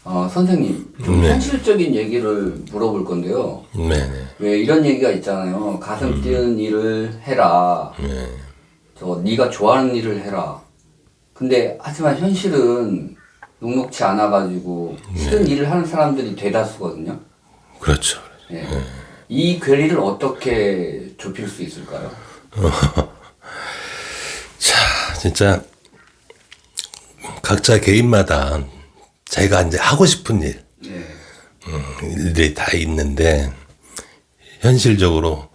선생님, 좀 네. 현실적인 얘기를 물어볼 건데요. 네네. 왜 이런 얘기가 있잖아요. 가슴 뛰는 일을 해라. 네. 네가 좋아하는 일을 해라. 근데 하지만 현실은 녹록치 않아가지고 싫은 일을 하는 사람들이 대다수거든요. 그렇죠. 예. 이 괴리를 어떻게 좁힐 수 있을까요? 자, 진짜 각자 개인마다 자기가 이제 하고 싶은 예. 일들이 다 있는데 현실적으로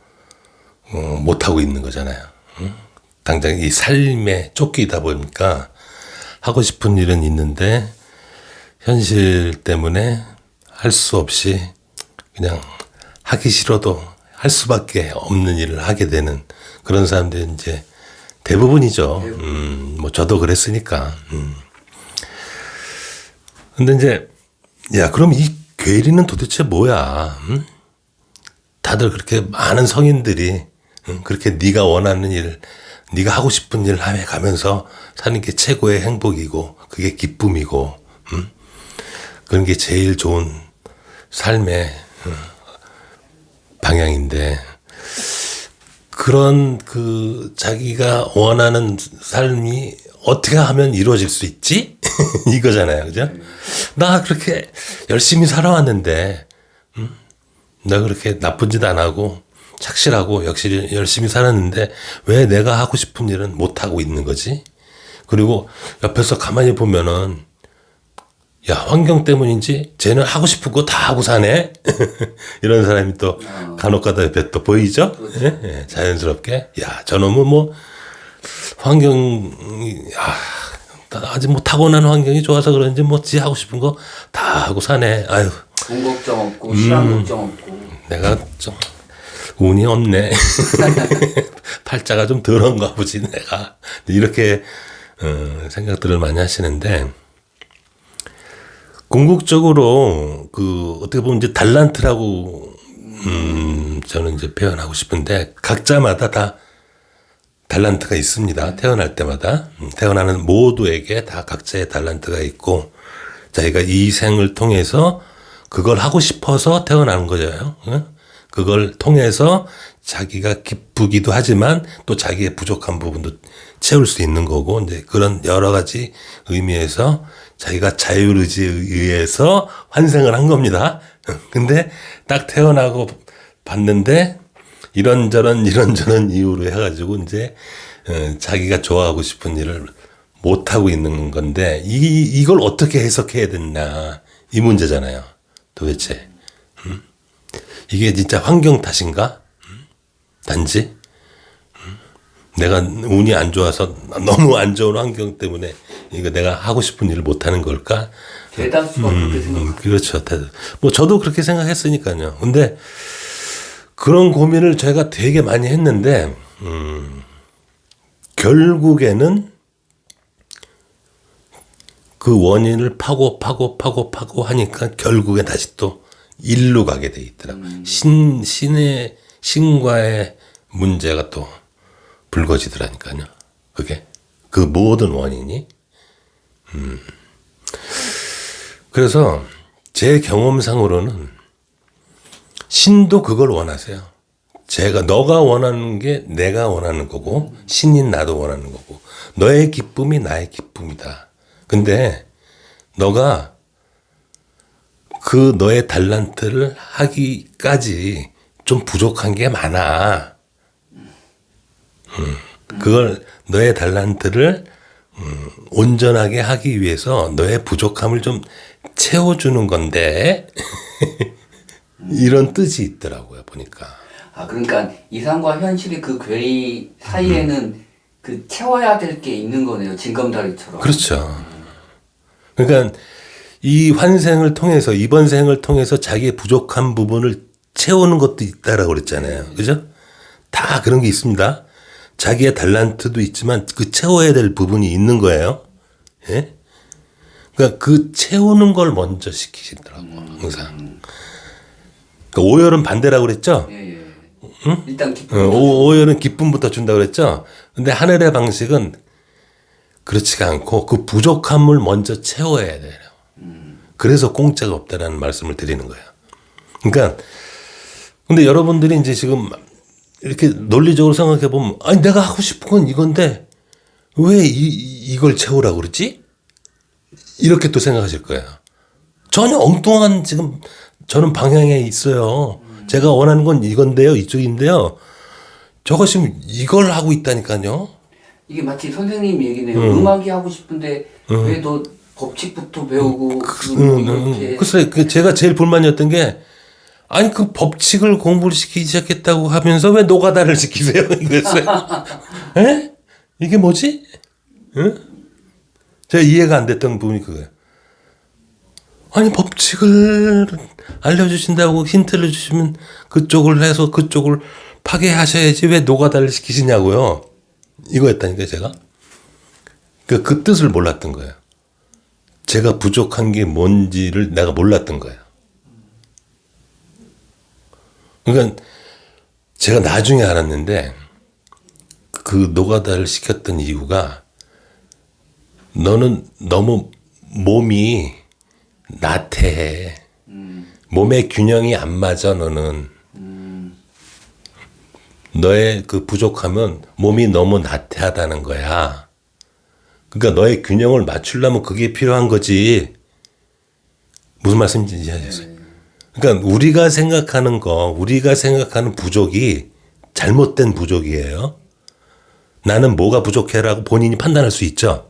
못 하고 있는 거잖아요. 당장 이 삶에 쫓기다 보니까 하고 싶은 일은 있는데 현실 때문에 할 수 없이 그냥 하기 싫어도 할 수밖에 없는 일을 하게 되는 그런 사람들이 이제 대부분이죠. 뭐 저도 그랬으니까. 근데 이제 야 그럼 이 괴리는 도대체 뭐야? 다들 그렇게 많은 성인들이 그렇게 네가 원하는 일, 네가 하고 싶은 일을 해가면서 사는 게 최고의 행복이고 그게 기쁨이고 그런 게 제일 좋은 삶의 방향인데 그런 그 자기가 원하는 삶이 어떻게 하면 이루어질 수 있지? 이거잖아요, 그죠? 나 그렇게 열심히 살아왔는데, 나 그렇게 나쁜 짓 안 하고 착실하고 역시 열심히 살았는데 왜 내가 하고 싶은 일은 못 하고 있는 거지? 그리고 옆에서 가만히 보면은 야 환경 때문인지 쟤는 하고 싶은 거 다 하고 사네. 이런 사람이 또 간혹가다 옆에 또 보이죠? 예? 예, 자연스럽게 야 저놈은 뭐 환경이 아직 뭐 타고난 환경이 좋아서 그런지 뭐 지 하고 싶은 거 다 하고 사네. 아유 돈 걱정 없고 시간 걱정 없고. 내가 좀 운이 없네. 팔자가 좀 더러운가 보지 내가. 이렇게 생각들을 많이 하시는데 궁극적으로 그 어떻게 보면 이제 달란트라고 저는 이제 표현하고 싶은데 각자마다 다 달란트가 있습니다. 태어날 때마다 태어나는 모두에게 다 각자의 달란트가 있고 자기가 이 생을 통해서 그걸 하고 싶어서 태어나는 거죠. 그걸 통해서 자기가 기쁘기도 하지만 또 자기의 부족한 부분도 채울 수 있는 거고 이제 그런 여러 가지 의미에서 자기가 자유의지에 의해서 환생을 한 겁니다. 근데 딱 태어나고 봤는데 이런저런 이유로 해가지고 이제 자기가 좋아하고 싶은 일을 못 하고 있는 건데 이걸 어떻게 해석해야 되나 이 문제잖아요. 도대체 이게 진짜 환경 탓인가? 단지 내가 운이 안 좋아서 너무 안 좋은 환경 때문에 이거 내가 하고 싶은 일을 못 하는 걸까? 대다수가 그렇게 생각합니다. 그렇죠. 뭐 저도 그렇게 생각했으니까요. 근데 그런 고민을 제가 되게 많이 했는데 결국에는 그 원인을 파고 하니까 결국에 다시 또 일로 가게 돼 있더라고요. 신과의 문제가 또 불거지더라니까요. 그게 그 모든 원인이. 그래서 제 경험상으로는 신도 그걸 원하세요. 너가 원하는 게 내가 원하는 거고 신인 나도 원하는 거고 너의 기쁨이 나의 기쁨이다. 근데 너가 그 너의 달란트를 하기까지 좀 부족한 게 많아. 그걸 너의 달란트를 온전하게 하기 위해서 너의 부족함을 좀 채워주는 건데 이런 뜻이 있더라고요 보니까. 그러니까 이상과 현실의 그 괴리 사이에는 그 채워야 될 게 있는 거네요. 징검다리처럼. 그렇죠. 그러니까 이 환생을 통해서 이번 생을 통해서 자기의 부족한 부분을 채우는 것도 있다라고 그랬잖아요. 그죠? 다 그런 게 있습니다. 자기의 달란트도 있지만 그 채워야 될 부분이 있는 거예요. 예? 그러니까 그 채우는 걸 먼저 시키시더라고요. 항상. 그러니까 오열은 반대라고 그랬죠? 예. 응? 일단 기쁨. 오열은 기쁨부터 준다고 그랬죠? 근데 하늘의 방식은 그렇지가 않고 그 부족함을 먼저 채워야 돼요. 그래서 공짜가 없다라는 말씀을 드리는 거예요. 그러니까 근데 여러분들이 이제 지금 이렇게 논리적으로 생각해 보면 아니 내가 하고 싶은 건 이건데 왜 이걸 채우라고 그러지? 이렇게 또 생각하실 거예요. 전혀 엉뚱한 지금 저는 방향에 있어요. 제가 원하는 건 이건데요, 이쪽인데요. 저거 지금 이걸 하고 있다니까요. 이게 마치 선생님 얘기네요. 음악이 하고 싶은데 왜 너 법칙부터 배우고 이렇게 글쎄 제가 제일 불만이었던 게 아니 그 법칙을 공부를 시키기 시작했다고 하면서 왜 노가다를 시키세요? 이랬어요. 에? 이게 뭐지? 응? 제가 이해가 안 됐던 부분이 그거예요. 아니 법칙을 알려주신다고 힌트를 주시면 그쪽을 해서 그쪽을 파괴하셔야지 왜 노가다를 시키시냐고요. 이거였다니까요 제가. 그 뜻을 몰랐던 거예요. 제가 부족한 게 뭔지를 내가 몰랐던 거예요. 그러니까 제가 나중에 알았는데 그 노가다를 시켰던 이유가 너는 너무 몸이 나태해. 몸의 균형이 안 맞아 너는. 너의 그 부족함은 몸이 너무 나태하다는 거야. 그러니까 너의 균형을 맞추려면 그게 필요한 거지. 무슨 말씀인지 이해하셨어요? 그러니까 우리가 생각하는 부족이 잘못된 부족이에요. 나는 뭐가 부족해라고 본인이 판단할 수 있죠.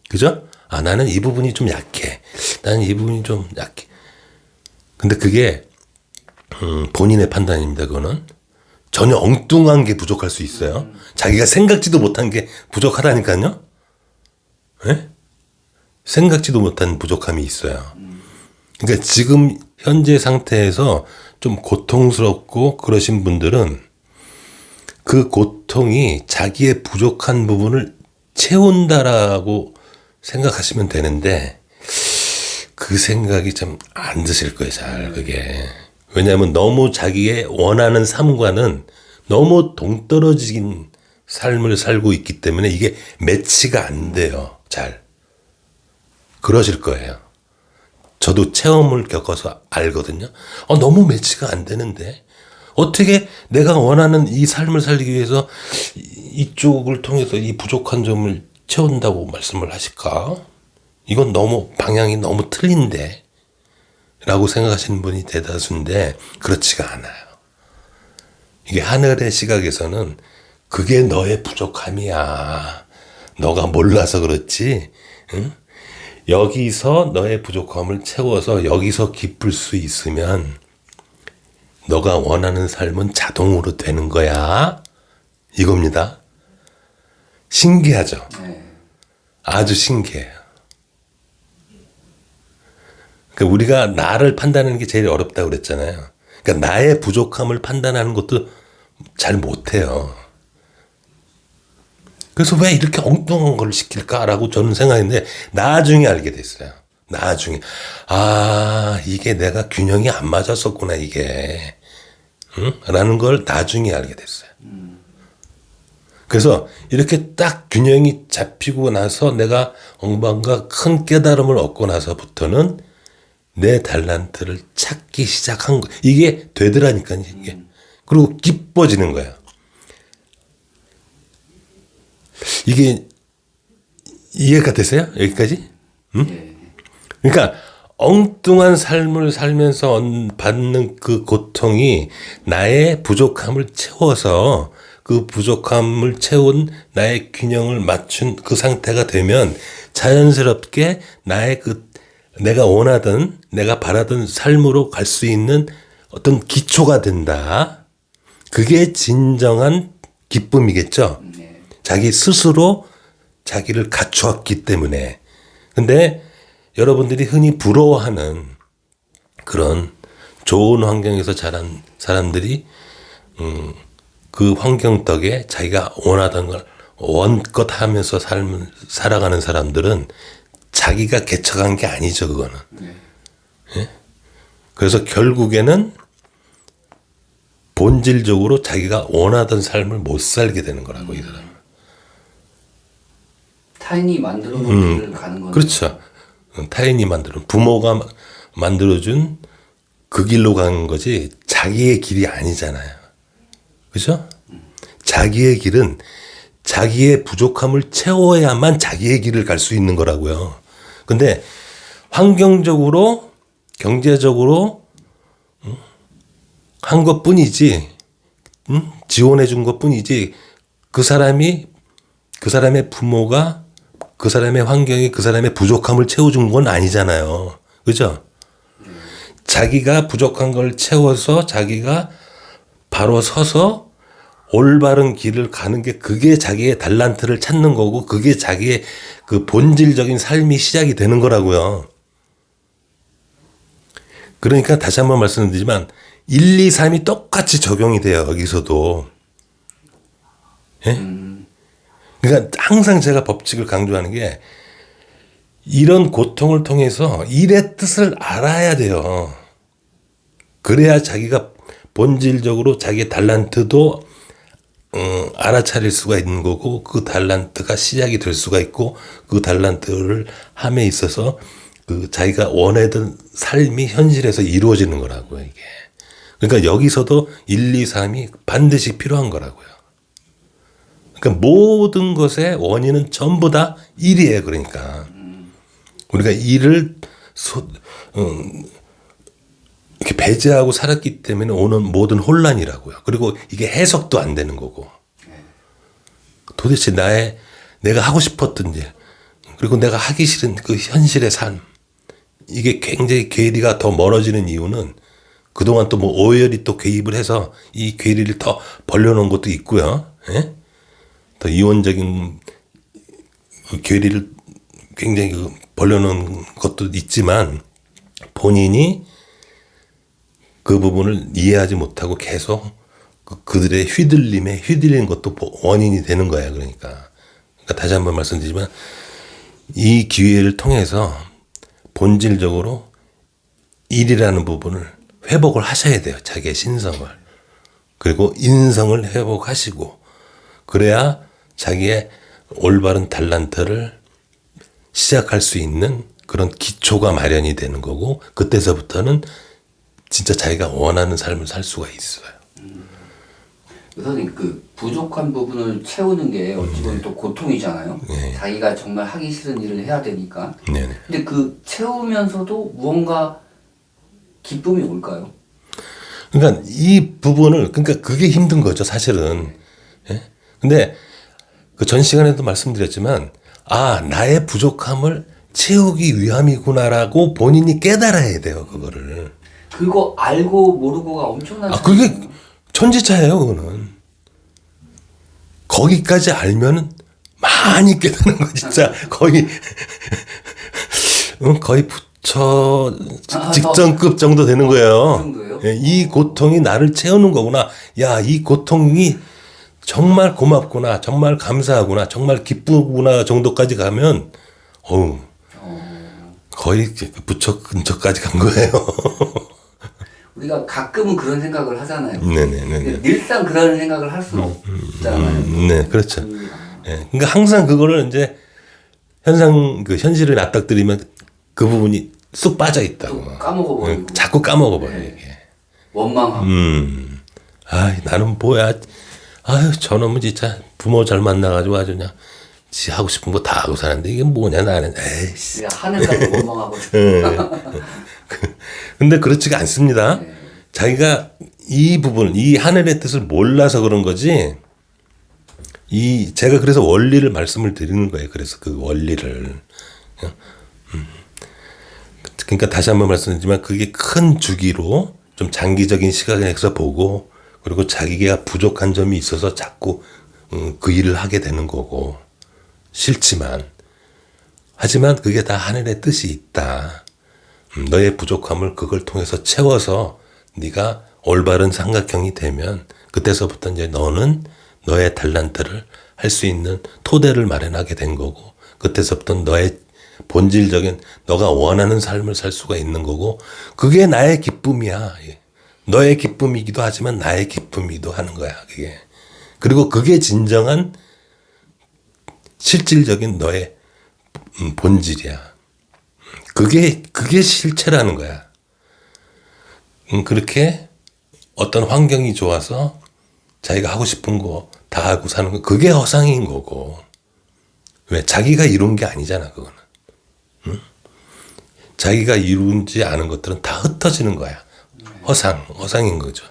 그죠? 아, 나는 이 부분이 좀 약해. 나는 이 부분이 좀 약해. 근데 그게 본인의 판단입니다. 그거는 전혀 엉뚱한 게 부족할 수 있어요. 자기가 생각지도 못한 게 부족하다니까요. 네? 생각지도 못한 부족함이 있어요. 그러니까 지금 현재 상태에서 좀 고통스럽고 그러신 분들은 그 고통이 자기의 부족한 부분을 채운다라고 생각하시면 되는데 그 생각이 좀 안 드실 거예요, 잘 그게. 왜냐하면 너무 자기의 원하는 삶과는 너무 동떨어진 삶을 살고 있기 때문에 이게 매치가 안 돼요, 잘. 그러실 거예요. 저도 체험을 겪어서 알거든요. 너무 매치가 안 되는데 어떻게 내가 원하는 이 삶을 살기 위해서 이쪽을 통해서 이 부족한 점을 채운다고 말씀을 하실까? 이건 너무 방향이 너무 틀린데 라고 생각하시는 분이 대다수인데 그렇지가 않아요. 이게 하늘의 시각에서는 그게 너의 부족함이야. 너가 몰라서 그렇지. 응? 여기서 너의 부족함을 채워서 여기서 기쁠 수 있으면 너가 원하는 삶은 자동으로 되는 거야. 이겁니다. 신기하죠? 아주 신기해요. 그러니까 우리가 나를 판단하는 게 제일 어렵다고 그랬잖아요. 그러니까 나의 부족함을 판단하는 것도 잘 못해요. 그래서 왜 이렇게 엉뚱한 걸 시킬까라고 저는 생각했는데 나중에 알게 됐어요. 나중에 이게 내가 균형이 안 맞았었구나 이게. 응? 라는 걸 나중에 알게 됐어요. 그래서 이렇게 딱 균형이 잡히고 나서 내가 뭔가 큰 깨달음을 얻고 나서부터는 내 달란트를 찾기 시작한 거. 이게 되더라니까요. 이게. 그리고 기뻐지는 거예요. 이게 이해가 되세요? 여기까지? 응? 그러니까 엉뚱한 삶을 살면서 받는 그 고통이 나의 부족함을 채워서 그 부족함을 채운 나의 균형을 맞춘 그 상태가 되면 자연스럽게 나의 내가 원하던 내가 바라던 삶으로 갈 수 있는 어떤 기초가 된다. 그게 진정한 기쁨이겠죠. 자기 스스로 자기를 갖추었기 때문에. 근데 여러분들이 흔히 부러워하는 그런 좋은 환경에서 자란 사람들이 그 환경 덕에 자기가 원하던 걸 원껏 하면서 살아가는 사람들은 자기가 개척한 게 아니죠, 그거는. 예? 그래서 결국에는 본질적으로 자기가 원하던 삶을 못 살게 되는 거라고, 이 사람은. 타인이 만들어 놓은 길을 가는 거죠. 그렇죠. 타인이 만들어 부모가 만들어준 그 길로 가는 거지 자기의 길이 아니잖아요. 그죠? 자기의 길은 자기의 부족함을 채워야만 자기의 길을 갈 수 있는 거라고요. 근데 환경적으로 경제적으로 한 것뿐이지 지원해 준 것뿐이지 그 사람의 부모가 그 사람의 환경이 그 사람의 부족함을 채워준 건 아니잖아요. 그죠? 자기가 부족한 걸 채워서 자기가 바로 서서 올바른 길을 가는 게 그게 자기의 달란트를 찾는 거고 그게 자기의 그 본질적인 삶이 시작이 되는 거라고요. 그러니까 다시 한번 말씀드리지만 1, 2, 3이 똑같이 적용이 돼요. 여기서도. 예? 그러니까 항상 제가 법칙을 강조하는 게 이런 고통을 통해서 일의 뜻을 알아야 돼요. 그래야 자기가 본질적으로 자기의 달란트도 알아차릴 수가 있는 거고 그 달란트가 시작이 될 수가 있고 그 달란트를 함에 있어서 그 자기가 원하던 삶이 현실에서 이루어지는 거라고요, 이게. 그러니까 여기서도 1, 2, 3이 반드시 필요한 거라고요. 그러니까 모든 것의 원인은 전부 다 일이에요, 그러니까. 우리가 일을 이렇게 배제하고 살았기 때문에 오는 모든 혼란이라고요. 그리고 이게 해석도 안 되는 거고. 도대체 내가 하고 싶었던 일, 그리고 내가 하기 싫은 그 현실의 삶, 이게 굉장히 괴리가 더 멀어지는 이유는 그동안 또 뭐 오열이 또 개입을 해서 이 괴리를 더 벌려놓은 것도 있고요. 예? 더 이원적인 그 괴리를 굉장히 벌려놓은 것도 있지만 본인이 그 부분을 이해하지 못하고 계속 그들의 휘둘림에 휘둘리는 것도 원인이 되는 거야. 그러니까 다시 한번 말씀드리지만 이 기회를 통해서 본질적으로 일이라는 부분을 회복을 하셔야 돼요. 자기의 신성을. 그리고 인성을 회복하시고 그래야 자기의 올바른 달란트를 시작할 수 있는 그런 기초가 마련이 되는 거고 그때서부터는 진짜 자기가 원하는 삶을 살 수가 있어요. 선생님, 그 부족한 부분을 채우는 게 어찌 보면 또 고통이잖아요. 네. 자기가 정말 하기 싫은 일을 해야 되니까. 네네. 근데 그 채우면서도 무언가 기쁨이 올까요? 그러니까 이 부분을 그러니까 그게 힘든 거죠, 사실은. 예? 근데 그 전 시간에도 말씀드렸지만 나의 부족함을 채우기 위함이구나라고 본인이 깨달아야 돼요, 그거를. 그거 알고 모르고가 엄청난 그게 차이잖아요. 천지차예요, 그거는. 거기까지 알면은 많이 깨닫는 거 진짜 거의 부처 직전급 정도 되는 거예요. 그 정도예요? 예, 이 고통이 나를 채우는 거구나. 야, 이 고통이 정말 고맙구나, 정말 감사하구나, 정말 기쁘구나 정도까지 가면 거의 부처 근처까지 간 거예요. 우리가 가끔은 그런 생각을 하잖아요. 네네네. 근데 늘상 그런 생각을 할 수는 없잖아요. 네, 그렇죠. 예, 그러니까 항상 그거를 이제 현실을 납득드리면 그 부분이 쑥 빠져 있다고. 또 까먹어버리고. 자꾸 까먹어버려, 네. 이게. 원망하고. 나는 뭐야. 저놈은 진짜 부모 잘 만나가지고 아주 그냥 지 하고 싶은 거 다 하고 사는데 이게 뭐냐, 나는. 에이씨. 하늘까지 원망하거든요. 근데 그렇지가 않습니다. 네. 자기가 이 부분, 이 하늘의 뜻을 몰라서 그런 거지. 제가 그래서 원리를 말씀을 드리는 거예요. 그래서 그 원리를. 그러니까 다시 한번 말씀드리지만 그게 큰 주기로 좀 장기적인 시각에서 보고 그리고 자기가 부족한 점이 있어서 자꾸 그 일을 하게 되는 거고 싫지만 하지만 그게 다 하늘의 뜻이 있다. 너의 부족함을 그걸 통해서 채워서 네가 올바른 삼각형이 되면 그때서부터 이제 너는 너의 달란트를 할 수 있는 토대를 마련하게 된 거고 그때서부터 너의 본질적인 너가 원하는 삶을 살 수가 있는 거고 그게 나의 기쁨이야. 너의 기쁨이기도 하지만 나의 기쁨이기도 하는 거야. 그게. 그리고 그게 진정한 실질적인 너의 본질이야. 그게 실체라는 거야. 그렇게 어떤 환경이 좋아서 자기가 하고 싶은 거 다 하고 사는 거, 그게 허상인 거고. 왜? 자기가 이룬 게 아니잖아, 그거는. 응? 자기가 이루지 않은 것들은 다 흩어지는 거야. 허상인 거죠.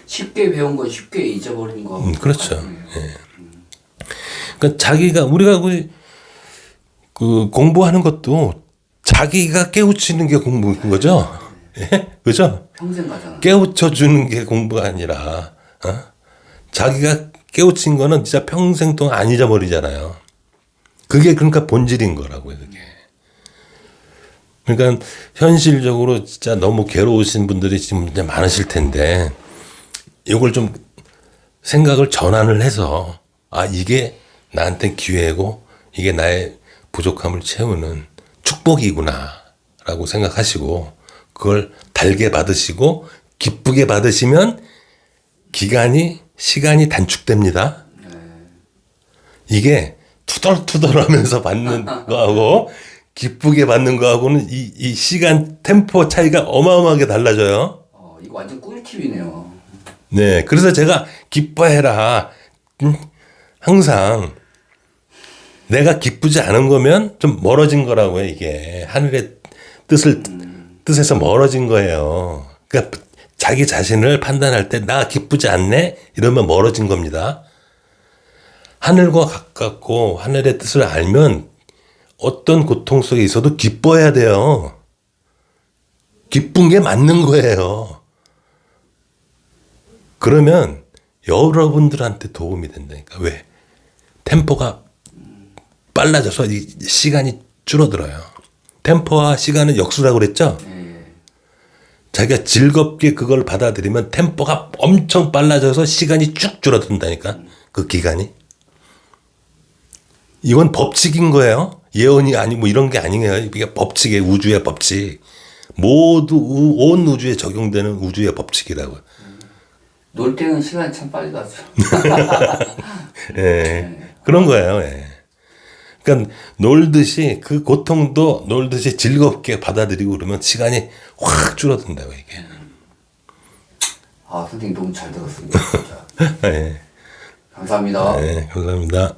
쉽게 배운 거 쉽게 잊어버린 거. 그렇죠. 예. 그러니까 자기가, 우리가 그 공부하는 것도 자기가 깨우치는 게 공부인 거죠. 예? 그죠? 평생 가잖아. 깨우쳐 주는 게 공부가 아니라, 자기가 깨우친 거는 진짜 평생 동안 안 잊어버리잖아요. 그게 그러니까 본질인 거라고요, 그게. 그러니까 현실적으로 진짜 너무 괴로우신 분들이 지금 이제 많으실 텐데, 이걸 좀 생각을 전환을 해서, 이게 나한테 기회고, 이게 나의 부족함을 채우는 축복이구나, 라고 생각하시고, 그걸 달게 받으시고, 기쁘게 받으시면, 시간이 단축됩니다. 이게 투덜투덜하면서 받는 거하고 기쁘게 받는 거하고는 이 시간 템포 차이가 어마어마하게 달라져요. 이거 완전 꿀팁이네요. 네, 그래서 제가 기뻐해라. 항상 내가 기쁘지 않은 거면 좀 멀어진 거라고요. 이게 하늘의 뜻에서 멀어진 거예요. 그러니까 자기 자신을 판단할 때 나 기쁘지 않네? 이러면 멀어진 겁니다. 하늘과 가깝고 하늘의 뜻을 알면 어떤 고통 속에 있어도 기뻐해야 돼요. 기쁜 게 맞는 거예요. 그러면 여러분들한테 도움이 된다니까. 왜? 템포가 빨라져서 이 시간이 줄어들어요. 템포와 시간은 역수라고 그랬죠? 자기가 즐겁게 그걸 받아들이면 템포가 엄청 빨라져서 시간이 쭉 줄어든다니까. 그 기간이. 이건 법칙인 거예요. 예언이 아니고 이런 게 아니에요. 이게 법칙이에요. 우주의 법칙. 모두 온 우주에 적용되는 우주의 법칙이라고요. 놀 때는 시간이 참 빨리 가죠. 예, 그런 거예요. 예. 그러니까 놀듯이 그 고통도 놀듯이 즐겁게 받아들이고 그러면 시간이 확 줄어든다고 이게. 선생님 너무 잘 들었습니다. 진짜. 예. 감사합니다. 네, 감사합니다.